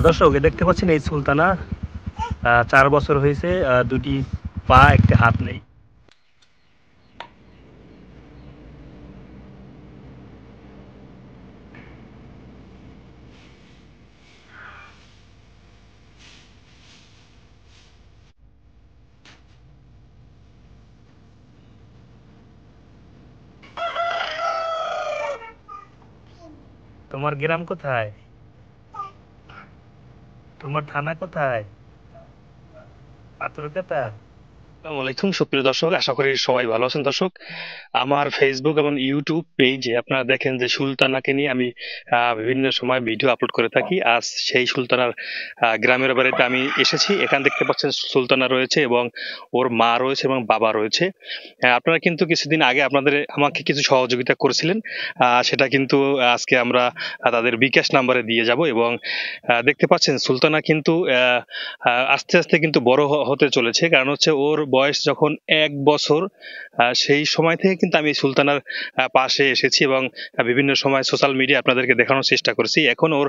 দর্শক দেখতে পাচ্ছেন এই সুলতানা ৪ বছর হয়েছে, দুটি পা একটি হাত নেই। তোমার গ্রাম কোথায়? তোমার থানা কোথায়? পাথরঘাটা। আসসালামু আলাইকুম সুপ্রিয় দর্শক, আশা করি সবাই ভালো আছেন। দর্শক, আমার ফেসবুক এবং ইউটিউব পেজে আপনারা দেখেন যে সুলতানাকে নিয়ে আমি বিভিন্ন সময় ভিডিও আপলোড করে থাকি। আজ সেই সুলতানার গ্রামের বাড়িতে আমি এসেছি। এখানে দেখতে পাচ্ছেন সুলতানা রয়েছে এবং ওর মা রয়েছে এবং বাবা রয়েছে। আপনারা কিন্তু কিছুদিন আগে আমাকে কিছু সহযোগিতা করেছিলেন, সেটা কিন্তু আজকে আমরা তাদের বিকাশ নাম্বারে দিয়ে যাব। এবং দেখতে পাচ্ছেন সুলতানা কিন্তু আস্তে আস্তে কিন্তু বড় হতে চলেছে, কারণ হচ্ছে ওর বয়স যখন ১ বছর, সেই সময় থেকে কিন্তু আমি সুলতানার পাশে এসেছি এবং বিভিন্ন সময় সোশ্যাল মিডিয়া আপনাদেরকে দেখানোর চেষ্টা করেছি। এখন ওর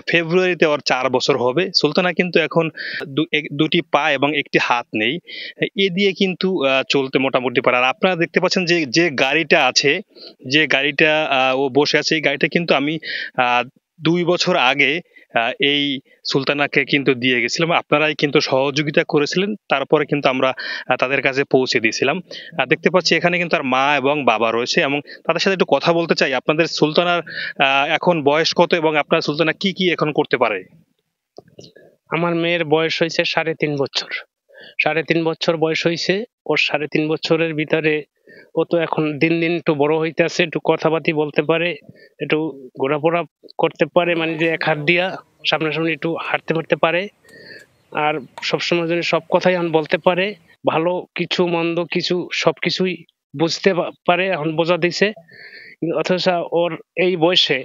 ফেব্রুয়ারিতে ওর ৪ বছর হবে। সুলতানা কিন্তু এখন দুটি পা এবং একটি হাত নেই, এ দিয়ে কিন্তু চলতে মোটামুটি পারে। আর আপনারা দেখতে পাচ্ছেন যে যে গাড়িটা আছে, যে গাড়িটা ও বসে আছে, এই গাড়িটা কিন্তু আমি ২ বছর আগে এই সুলতানাকে কিন্তু দিয়ে গেছিলাম। আপনারাই কিন্তু সহযোগিতা করেছিলেন, তারপরে কিন্তু আমরা তাদের কাছে পৌঁছে দিয়েছিলাম। দেখতে পাচ্ছি এখানে কিন্তু তার মা এবং বাবা রয়েছে এবং তাদের সাথে একটু কথা বলতে চাই। আপনাদের সুলতানার এখন বয়স কত এবং আপনার সুলতানা কি কি এখন করতে পারে? আমার মেয়ের বয়স হয়েছে ৩.৫ বছর। ৩.৫ বছর বয়স হয়েছে। ওর ৩.৫ বছরের ভিতরে ও তো এখন দিন দিন একটু বড় হইতেছে, একটু কথাবার্তি বলতে পারে, একটু ঘোরাফোরা করতে পারে, মানে যে এক হাত দিয়া সামনাসামনি একটু হাঁটতে পারতে পারে। আর সবসময় জন্য সব কথাই এখন বলতে পারে, ভালো কিছু মন্দ কিছু সবকিছুই বুঝতে পারে, এখন বোঝা দিছে। অথচ ওর এই বয়সে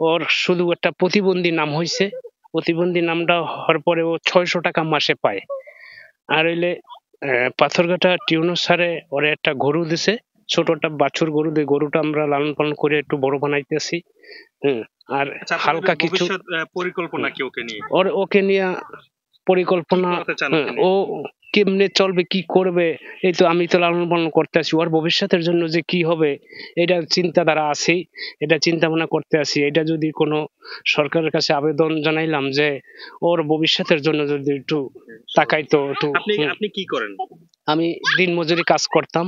ওর শুধু একটা প্রতিবন্ধী নাম হয়েছে। প্রতিবন্ধী নামটা হওয়ার পরে ও ৬০০ টাকা মাসে পায়। আর হইলে পাথরঘাটা টিউনার স্যারে ওরে একটা গরু দিছে, ছোট একটা বাছুর গরু। দিয়ে গরুটা আমরা লালন পালন করে একটু বড় বানাইতেছি। আর হালকা কিছু পরিকল্পনা কি ওকে নিয়ে? ওকে নিয়ে পরিকল্পনা, ও কেমনে চলবে কি করবে, এই তো আমি তো লালন পালন করতে আছি। ওর ভবিষ্যতের জন্য যে কি হবে এটা চিন্তাধারা আছে, এটা চিন্তা ভাবনা করতে আছি। এটা যদি কোনো সরকারের কাছে আবেদন জানাইলাম যে ওর ভবিষ্যতের জন্য যদি একটু তাকাইতো একটু। আপনি কি করেন? আমি দিন মজুরি কাজ করতাম,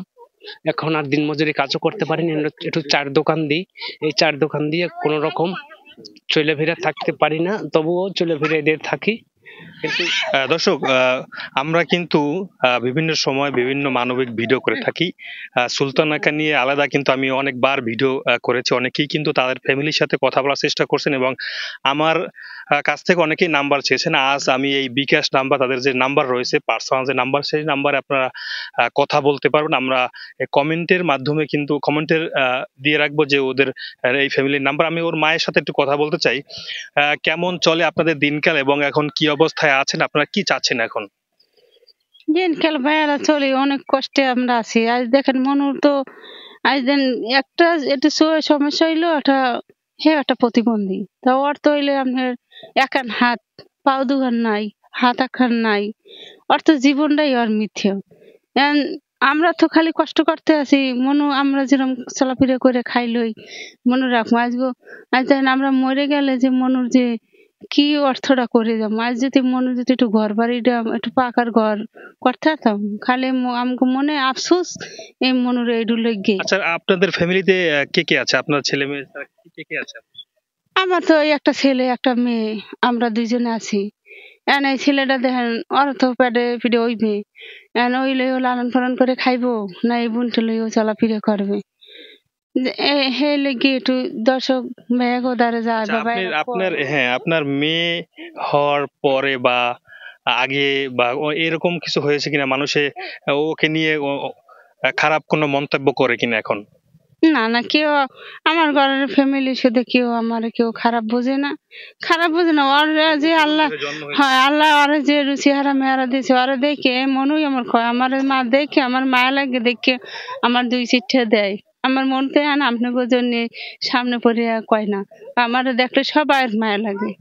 এখন আর দিন মজুরি কাজও করতে পারিনি। একটু চার দোকান দিই, এই চার দোকান দিয়ে কোনো রকম চলে ফিরে থাকতে পারি না, তবুও চলে ফিরে এদের থাকি। কিন্তু দর্শক, আমরা কিন্তু বিভিন্ন সময় বিভিন্ন মানবিক ভিডিও করে থাকি। সুলতানাকে নিয়ে আলাদা কিন্তু আমি অনেকবার ভিডিও করেছি। অনেকেই কিন্তু তাদের ফ্যামিলির সাথে কথা বলার চেষ্টা করছেন এবং আমার কাছ থেকে অনেকেই নাম্বার চেয়েছেন। আজ আমি এই বিকাশ নাম্বার, তাদের যে নাম্বার রয়েছে পার্সোনাল যে নাম্বার, সেই নাম্বারে আপনারা কথা বলতে পারবেন। আমরা কমেন্টের মাধ্যমে কিন্তু কমেন্টের দিয়ে রাখবো যে ওদের এই ফ্যামিলির নাম্বার। আমি ওর মায়ের সাথে একটু কথা বলতে চাই। কেমন চলে আপনাদের দিনকাল এবং এখন কি অবস্থায় আছেন, আপনারা কি চাচ্ছেন এখন? দিনকাল ভাইয়ারা চলে, অনেক কষ্টে আমরা আছি। আজ দেখেন মনুর তো আজ দেন একটা একটু সমস্যা হইলো, একটা প্রতিবন্ধী। তা ওর তো হইলে আপনার একান হাত, পাও দুখান নাই, হাত একান নাই। ওর তো জীবনটাই ওর মিথ্যে। এখন আমরা তো খালি কষ্ট করতে আছি। মনু আমরা যেরকম চলাফেরা করে খাইলই, মনু রাখবো আজ দেখেন আমরা মরে গেলে যে মনুর যে কি অর্থটা করে যাবো। আজ যদি মনে যদি একটু ঘর বাড়িটা একটু পাকার ঘর করতে পারতাম, খালি আমাকে মনে আফসোস এই মনুর এইটু লেগে। আচ্ছা, আপনাদের ফ্যামিলিতে কে কে আছে? আপনার ছেলে মেয়ে ছাড়া কে কে আছে? আমার তো এই একটা ছেলে একটা মেয়ে, আমরা দুইজনে আছি। এখন এই ছেলেটা দেখেন ওর তো পেটে পিঠে ওই মেয়ে, এখন ওই লইও লালন পালন করে খাইবো না এই বোনটা লইও চলাফেরা করবে। হে লেগে একটু দর্শক মেয়ে গোদারে যায় আচ্ছা, বাবা। আপনার হ্যাঁ, আপনার মেয়ে হওয়ার পরে বা আগে বা এরকম কিছু হয়েছে কিনা, মানুষে ওকে নিয়ে খারাপ কোনো মন্তব্য করে কিনা এখন? না না, কেউ আমার ঘরের ফ্যামিলির সাথে কেউ আমার কেউ খারাপ বোঝে না, খারাপ বোঝে না। ওর যে আল্লাহ, হয় আল্লাহ ওর যে চেহারা মেহারা দিয়েছে ওরা দেখে মনই আমার কয়, আমার মা দেখে আমার মায়া লাগে দেখে আমার দুই চিঠে দেয়। আমার মনতে আন আপনাকে জন্য সামনে পড়ে কয় না, আমার দেখলে সবার মায়া লাগে।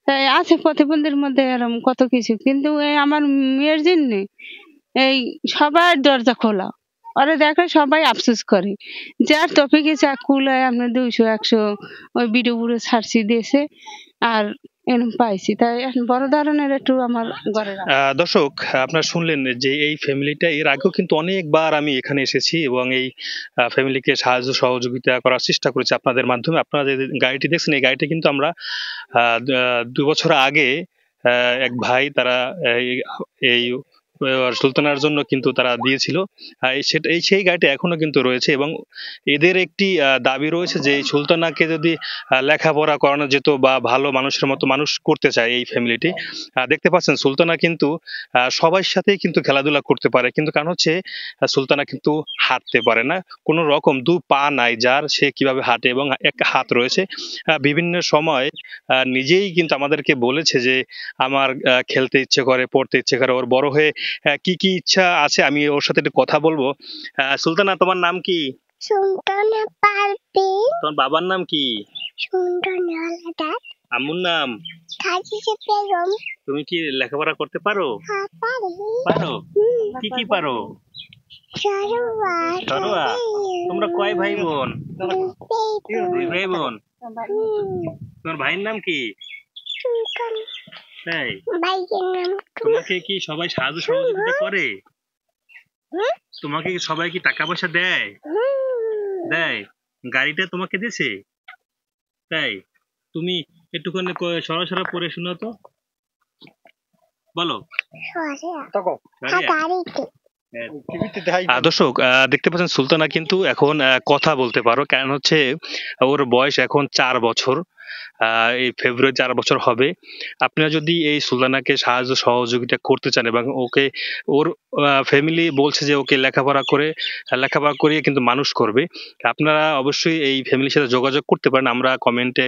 তাই আছে প্রতিবন্ধীর মধ্যে এরকম কত কিছু, কিন্তু এই আমার মেয়ের জন্য এই সবার দরজা খোলা, ওরা দেখে সবাই আফসোস করে, যার টপিকে চা কুলায় আপনার 200 100 ওই ভিডিও পুরো ছাড়ছি দিয়েছে, আর এরকম পাইছি, তাই এখন বড় ধরনের একটু আমার ঘরে দর্শক, আপনারা শুনলেন যে এই ফ্যামিলিটা এর আগেও কিন্তু অনেকবার আমি এখানে এসেছি এবং এই ফ্যামিলিকে সাহায্য সহযোগিতা করার চেষ্টা করেছি আপনাদের মাধ্যমে। আপনারা যে গাড়িটি দেখছেন, এই গাড়িটি কিন্তু আমরা 2 বছর আগে এক ভাই তারা এই সুলতানার জন্য কিন্তু তারা দিয়েছিল। সেই গাড়িটা এখনো কিন্তু রয়েছে এবং এদের একটি দাবি রয়েছে যে এই সুলতানাকে যদি লেখাপড়া করানো যেত বা ভালো মানুষের মতো মানুষ করতে চায় এই ফ্যামিলিটি। দেখতে পাচ্ছেন সুলতানা কিন্তু সবার সাথেই কিন্তু খেলাধুলা করতে পারে, কিন্তু কারণ হচ্ছে সুলতানা কিন্তু হাঁটতে পারে না, কোনো রকম 2 পা নাই যার, সে কিভাবে হাঁটে এবং এক হাত রয়েছে। বিভিন্ন সময় নিজেই কিন্তু আমাদেরকে বলেছে যে আমার খেলতে ইচ্ছে করে, পড়তে ইচ্ছে করে, ওর বড় হয়ে কি কি ইচ্ছা আছে আমি ওর সাথে একটু কথা বলবো। সুলতানা, তোমার নাম কি? সুলতানা পারভিন। তোমার বাবার নাম কি? সুলতানা হালদার। আম্মুর নাম? খাদিজা বেগম। তুমি কি লেখাপড়া করতে পারো? হ্যাঁ, পারি। পারো? কি কি পারো? সরোয়া। সরোয়া? তোমরা কয় ভাই বোন? 2 ভাই বোন। তোমার ভাইয়ের নাম কি? সুলতান। তাই? ভাইয়ের নাম তোমাকে কি সবাই সাহায্য সহযোগিতা করে? তোমাকে কি সবাই কি টাকা পয়সা দেয়? দেয়? গাড়িটা তোমাকে দিয়েছে? তাই? তুমি একটুখানি সরাসরি পড়ে শোনো তো, বলো। দর্শক, দেখতে পাচ্ছেন সুলতানা কিন্তু এখন কথা বলতে পারো, কারণ হচ্ছে ওর বয়স এখন 4 বছর। এই ফেব্রুয়ারি 4 বছর হবে। আপনারা যদি এই সুলতানাকে সাহায্য সহযোগিতা করতে চান এবং ওকে, ওর ফ্যামিলি বলছে যে ওকে লেখাপড়া করিয়ে কিন্তু মানুষ করবে, আপনারা অবশ্যই এই ফ্যামিলির সাথে যোগাযোগ করতে পারেন। আমরা কমেন্টে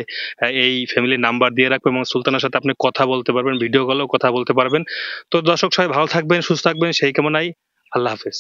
এই ফ্যামিলির নাম্বার দিয়ে রাখবো এবং সুলতানার সাথে আপনি কথা বলতে পারবেন, ভিডিও কলেও কথা বলতে পারবেন। তো দর্শক, সবাই ভালো থাকবেন, সুস্থ থাকবেন, সেই কামনায় আল্লাহ হাফেজ।